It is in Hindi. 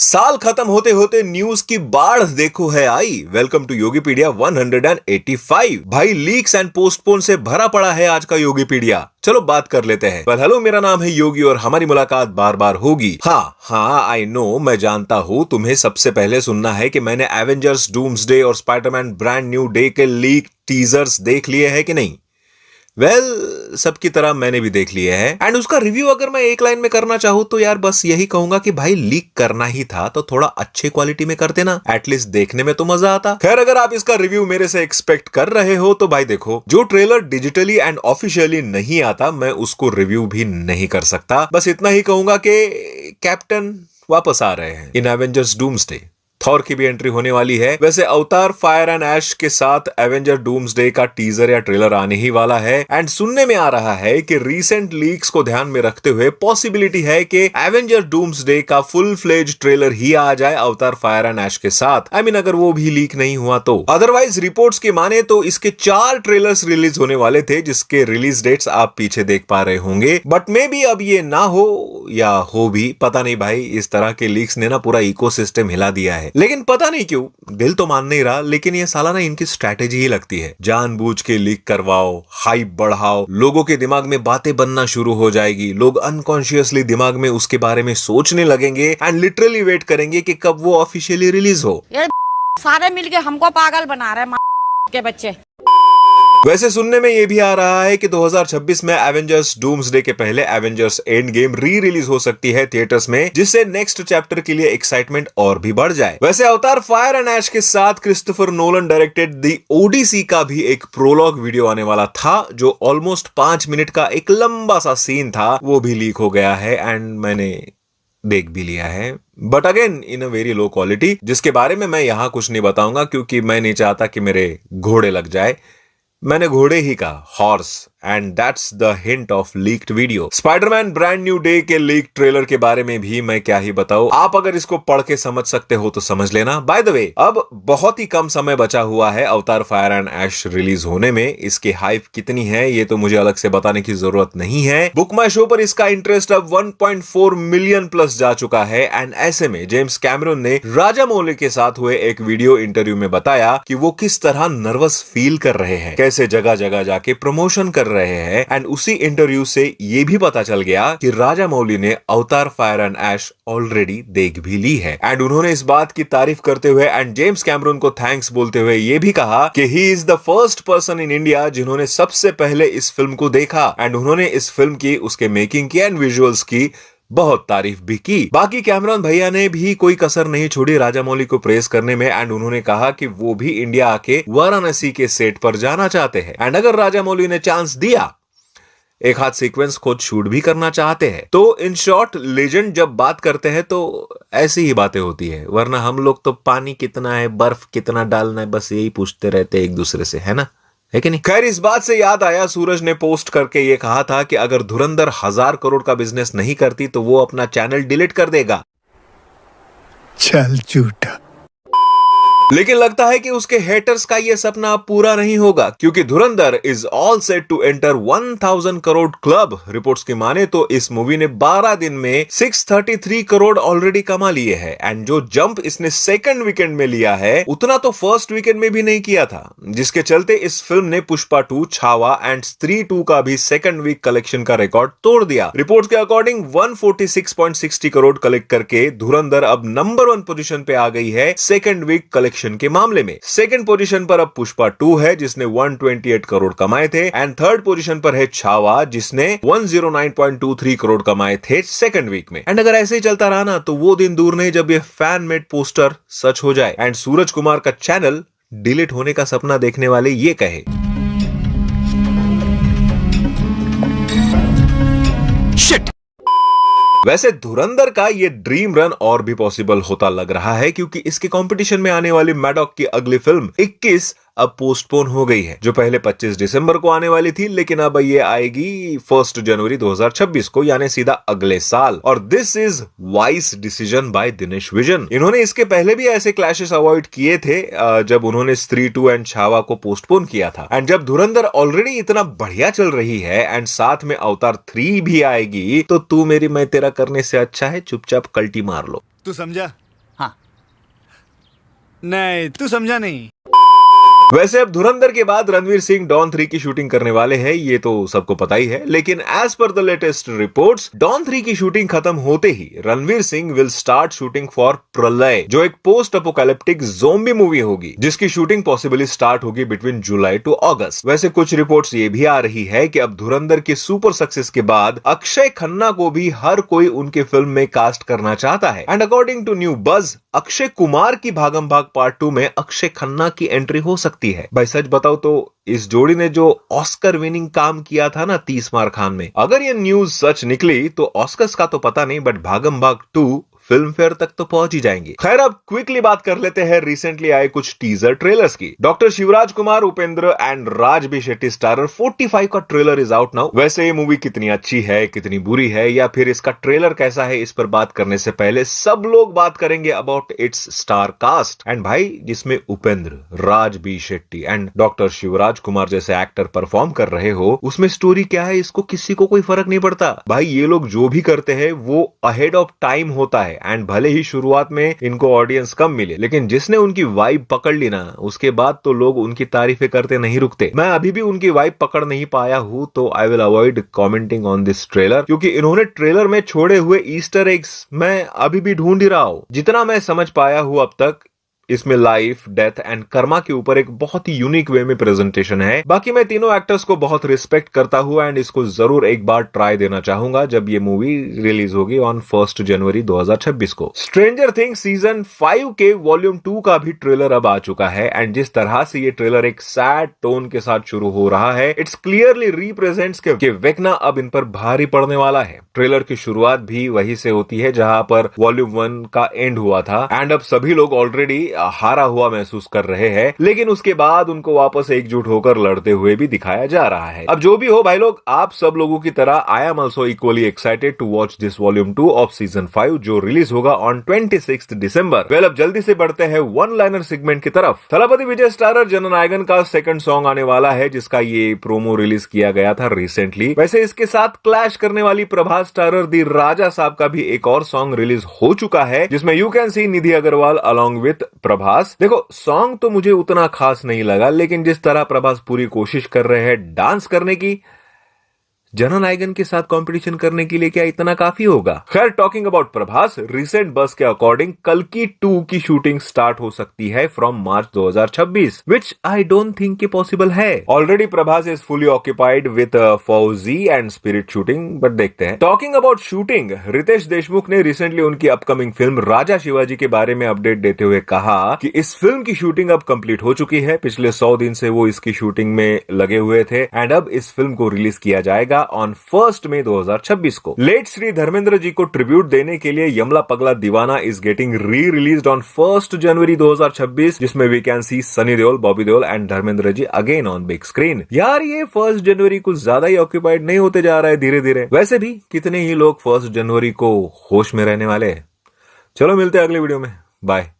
साल खत्म होते होते न्यूज की बाढ़ देखो है आई। Welcome to योगीपीडिया 185। भाई लीक्स एंड पोस्टपोन से भरा पड़ा है आज का योगीपीडिया। चलो बात कर लेते हैं। पर हेलो, मेरा नाम है योगी और हमारी मुलाकात बार बार होगी। हाँ आई नो, मैं जानता हूँ तुम्हें सबसे पहले सुनना है कि मैंने एवेंजर्स डूम्सडे और स्पाइडरमैन ब्रांड न्यू डे के लीक टीजर्स देख लिए हैं कि नहीं। सबकी तरह मैंने भी देख लिए हैं। एंड उसका रिव्यू अगर मैं एक लाइन में करना चाहूँ तो यार बस यही कहूंगा कि भाई लीक करना ही था तो थोड़ा अच्छे क्वालिटी में करते ना, एटलीस्ट देखने में तो मजा आता। खैर, अगर आप इसका रिव्यू मेरे से एक्सपेक्ट कर रहे हो तो भाई देखो, जो ट्रेलर डिजिटली एंड ऑफिशियली नहीं आता मैं उसको रिव्यू भी नहीं कर सकता। बस इतना ही कहूंगा कि कैप्टन वापस आ रहे हैं इन एवेंजर्स डूम्सडे। थॉर की भी एंट्री होने वाली है। वैसे अवतार फायर एंड ऐश के साथ एवेंजर डूम्सडे का टीजर या ट्रेलर आने ही वाला है। एंड सुनने में आ रहा है कि रीसेंट लीक्स को ध्यान में रखते हुए पॉसिबिलिटी है कि एवेंजर डूम्सडे का फुल फ्लेज ट्रेलर ही आ जाए अवतार फायर एंड ऐश के साथ। अगर वो भी लीक नहीं हुआ तो। अदरवाइज रिपोर्ट्स के माने तो इसके 4 ट्रेलर्स रिलीज होने वाले थे, जिसके रिलीज डेट्स आप पीछे देख पा रहे होंगे। बट मे बी अब ये ना हो या हो भी, पता नहीं भाई। इस तरह के लीक्स ने ना पूरा इकोसिस्टम हिला दिया है। लेकिन पता नहीं क्यों दिल तो मान नहीं रहा, लेकिन ये साला ना इनकी स्ट्रैटेजी ही लगती है। जानबूझ के लीक करवाओ, हाइप बढ़ाओ, लोगों के दिमाग में बातें बनना शुरू हो जाएगी, लोग अनकॉन्शियसली दिमाग में उसके बारे में सोचने लगेंगे एंड लिटरली वेट करेंगे कि कब वो ऑफिशियली रिलीज हो। यार सारे मिलके हमको पागल बना रहे हैं के बच्चे। वैसे सुनने में ये भी आ रहा है कि 2026 में एवेंजर्स डूम्सडे के पहले Avengers end game re release हो सकती है थिएटर्स में, जिससे नेक्स्ट चैप्टर के लिए एक्साइटमेंट और भी बढ़ जाए। वैसे अवतार फायर एंड ऐश के साथ Christopher Nolan directed the Odyssey का भी एक प्रोलॉग वीडियो आने वाला था, जो ऑलमोस्ट 5 मिनट का एक लंबा सा सीन था। वो भी लीक हो गया है एंड मैंने देख भी लिया है, but again in a very low quality, जिसके बारे में मैं यहां कुछ नहीं बताऊंगा क्योंकि मैं नहीं चाहता कि मेरे घोड़े लग जाए। मैंने घोड़े ही कहा, horse, and that's the hint of leaked video. Spiderman brand new day के लीक ट्रेलर के बारे में भी मैं क्या ही बताऊं। आप अगर इसको पढ़ के समझ सकते हो तो समझ लेना। बाय द वे, अब बहुत ही कम समय बचा हुआ है अवतार फायर एंड ऐश रिलीज होने में। इसकी हाइप कितनी है ये तो मुझे अलग से बताने की जरूरत नहीं है। बुक माई शो पर इसका इंटरेस्ट अब 1.4 मिलियन प्लस जा चुका है। एंड ऐसे में जेम्स कैमरून ने राजामौली के साथ हुए एक वीडियो इंटरव्यू में बताया कि वो किस तरह नर्वस फील कर रहे हैं, कैसे जगह जगह जाके प्रमोशन कर रहे हैं। एंड उसी इंटरव्यू से ये भी पता चल गया कि राजामौली ने अवतार फायर एंड ऐश ऑलरेडी देख भी ली है। एंड उन्होंने इस बात की तारीफ करते हुए एंड जेम्स कैमरून को थैंक्स बोलते हुए ये भी कहा कि he is the first person in India जिन्होंने सबसे पहले इस फिल्म को देखा। एंड उन्होंने इस फिल्म की, उसके मेकिंग की एंड विजुअल्स की बहुत तारीफ भी की। बाकी कैमरॉन भैया ने भी कोई कसर नहीं छोड़ी राजामौली को प्रेस करने में। एंड उन्होंने कहा कि वो भी इंडिया आके वाराणसी के सेट पर जाना चाहते हैं। एंड अगर राजामौली ने चांस दिया, एक हाथ सीक्वेंस खुद शूट भी करना चाहते हैं। तो इन शॉर्ट, लेजेंड जब बात करते हैं तो ऐसी ही बातें होती है, वरना हम लोग तो पानी कितना है, बर्फ कितना डालना है, बस यही पूछते रहते एक दूसरे से, है ना, है कि नहीं। खैर, इस बात से याद आया, सूरज ने पोस्ट करके ये कहा था कि अगर धुरंधर 1000 करोड़ का बिजनेस नहीं करती तो वो अपना चैनल डिलीट कर देगा। चल झूठा। लेकिन लगता है कि उसके हेटर्स का ये सपना पूरा नहीं होगा, क्योंकि Dhurandhar is all set to enter 1000 crore club. Reports की माने तो इस मूवी ने 12 दिन में 633 करोड़ ऑलरेडी कमा लिए हैं। एंड जो जंप इसने सेकंड वीकेंड में लिया है, उतना तो फर्स्ट वीकेंड में भी नहीं किया था, जिसके चलते इस फिल्म ने पुष्पा 2, छावा एंड स्त्री 2 का भी सेकंड वीक कलेक्शन का रिकॉर्ड तोड़ दिया। रिपोर्ट्स के अकॉर्डिंग 146.60 करोड़ कलेक्ट करके धुरंधर अब नंबर 1 पोजीशन पे आ गई है सेकंड वीक कलेक्शन के मामले में। सेकंड पोजीशन पर अब पुष्पा 2 है जिसने 128 करोड़ कमाए थे। एंड थर्ड पोजीशन पर है छावा जिसने 109.23 करोड़ कमाए थे सेकंड वीक में। एंड अगर ऐसे ही चलता रहा ना तो वो दिन दूर नहीं जब ये फैन मेड पोस्टर सच हो जाए एंड सूरज कुमार का चैनल डिलीट होने का सपना देखने वाले ये कहे, शिट। वैसे धुरंधर का ये ड्रीम रन और भी पॉसिबल होता लग रहा है, क्योंकि इसके कंपटीशन में आने वाली मैडॉक की अगली फिल्म 21 अब पोस्टपोन हो गई है, जो पहले 25 दिसंबर को आने वाली थी, लेकिन अब ये आएगी 1 जनवरी 2026 को, यानी सीधा अगले साल। और this is vice decision by Dinesh vision. इन्होंने इसके पहले भी ऐसे क्लैशेस अवॉइड किए थे जब उन्होंने स्त्री 2 एंड छावा को पोस्टपोन किया था। एंड जब धुरंधर ऑलरेडी इतना बढ़िया चल रही है एंड साथ में अवतार 3 भी आएगी, तो तू मेरी मैं तेरा करने से अच्छा है चुपचाप कल्टी मार लो। तू समझा? हाँ नहीं, तू समझा नहीं। वैसे अब धुरंधर के बाद रणवीर सिंह डॉन 3 की शूटिंग करने वाले हैं, ये तो सबको पता ही है। लेकिन as per the latest reports, don 3 की शूटिंग खत्म होते ही Ranveer Singh will start shooting for Pralay, जो एक पोस्ट अपोकैलिप्टिक ज़ोंबी मूवी होगी, जिसकी शूटिंग पॉसिबली स्टार्ट होगी बिटवीन जुलाई टू अगस्त। वैसे कुछ रिपोर्ट्स ये भी आ रही है कि अब धुरंधर की सुपर सक्सेस के बाद अक्षय खन्ना को भी हर कोई उनके फिल्म में कास्ट करना चाहता है। एंड अकॉर्डिंग टू न्यू बज, अक्षय कुमार की भागम भाग पार्ट 2 में अक्षय खन्ना की एंट्री हो सकती है। भाई सच बताओ तो इस जोड़ी ने जो ऑस्कर विनिंग काम किया था ना 30 मार खान में, अगर ये न्यूज सच निकली तो ऑस्कर्स का तो पता नहीं, बट भागम भाग 2 फिल्म फेयर तक तो पहुंच ही जाएंगे। खैर अब क्विकली बात कर लेते हैं रिसेंटली आए कुछ टीजर ट्रेलर्स की। Doctor Shivraj Kumar, Upendra and Raj B Shetty starrer 45 का ट्रेलर इज आउट नाउ। वैसे ये मूवी कितनी अच्छी है, कितनी बुरी है, या फिर इसका ट्रेलर कैसा है, इस पर बात करने से पहले सब लोग बात करेंगे about its star cast. And भाई जिसमें Upendra, Raj B Shetty and doctor Shivraj Kumar जैसे एक्टर परफॉर्म कर रहे हो, उसमें स्टोरी क्या है इसको किसी को कोई फर्क नहीं पड़ता। भाई ये लोग जो भी करते हैं वो अहेड ऑफ टाइम होता है। एंड भले ही शुरुआत में इनको ऑडियंस कम मिले, लेकिन जिसने उनकी वाइब पकड़ ली ना, उसके बाद तो लोग उनकी तारीफें करते नहीं रुकते। मैं अभी भी उनकी वाइब पकड़ नहीं पाया हूं, तो I will avoid commenting on this trailer, क्योंकि इन्होंने ट्रेलर में छोड़े हुए ईस्टर एग्स मैं अभी भी ढूंढ ही रहा हूं। जितना मैं समझ पाया हूं अब तक, इसमें लाइफ, डेथ एंड कर्मा के ऊपर एक बहुत ही यूनिक वे में प्रेजेंटेशन है। बाकी मैं तीनों एक्टर्स को बहुत रिस्पेक्ट करता हूं एंड इसको जरूर एक बार ट्राई देना चाहूंगा जब ये मूवी रिलीज होगी ऑन 1 जनवरी 2026 को। स्ट्रेंजर थिंग्स सीजन 5 के वॉल्यूम 2 का भी ट्रेलर अब आ चुका है एंड जिस तरह से ये ट्रेलर एक सैड टोन के साथ शुरू हो रहा है, इट्स क्लियरली रिप्रेजेंट्स कि वेकना अब इन पर भारी पड़ने वाला है। ट्रेलर की शुरुआत भी वहीं से होती है जहां पर वॉल्यूम 1 का एंड हुआ था एंड अब सभी लोग ऑलरेडी हारा हुआ महसूस कर रहे हैं, लेकिन उसके बाद उनको वापस एकजुट होकर लड़ते हुए भी दिखाया जा रहा है। अब जो भी हो भाई लोग, आप सब लोगों की तरह I am also equally excited to watch this volume 2 of season 5 जो रिलीज होगा ऑन 26 दिसंबर। वेल अब जल्दी से बढ़ते हैं वन लाइनर सेगमेंट की तरफ। थलापति विजय स्टारर जननायकन का सेकंड सॉन्ग आने वाला है, जिसका ये प्रोमो रिलीज किया गया था रिसेंटली। वैसे इसके साथ क्लैश करने वाली प्रभास स्टारर दी राजा साहब का भी एक और सॉन्ग रिलीज हो चुका है, जिसमें you can see Nidhi Agarwal along with Prabhas. देखो सॉन्ग तो मुझे उतना खास नहीं लगा, लेकिन जिस तरह प्रभास पूरी कोशिश कर रहे हैं डांस करने की, जननायकन के साथ कंपटीशन करने के लिए क्या इतना काफी होगा? खैर टॉकिंग अबाउट प्रभास, रिसेंट बस के अकॉर्डिंग कल्कि 2 की शूटिंग स्टार्ट हो सकती है from March 2026, which I don't think कि पॉसिबल है। Already Prabhas is fully occupied with Fauji and spirit shooting, but देखते हैं। Talking about shooting, Riteish Deshmukh ने रिसेंटली उनकी अपकमिंग फिल्म राजा शिवाजी के बारे में अपडेट देते हुए कहा कि इस फिल्म की शूटिंग अब कंप्लीट हो चुकी है। पिछले 100 दिन से वो इसकी शूटिंग में लगे हुए थे एंड अब इस फिल्म को रिलीज किया जाएगा ऑन 1 मई 2026 को। लेट श्री धर्मेंद्र जी को ट्रिब्यूट देने के लिए Yamla Pagla Deewana is getting re released on 1 January 2026, जिसमें we can see Sunny Deol, Bobby Deol and Dharmendra ji again on big screen. यार ये 1 जनवरी कुछ ज्यादा ही ऑक्यूपाइड नहीं होते जा रहा है धीरे धीरे। वैसे भी कितने ही लोग 1 जनवरी को होश में रहने वाले हैं। चलो मिलते हैं अगले वीडियो में, बाय।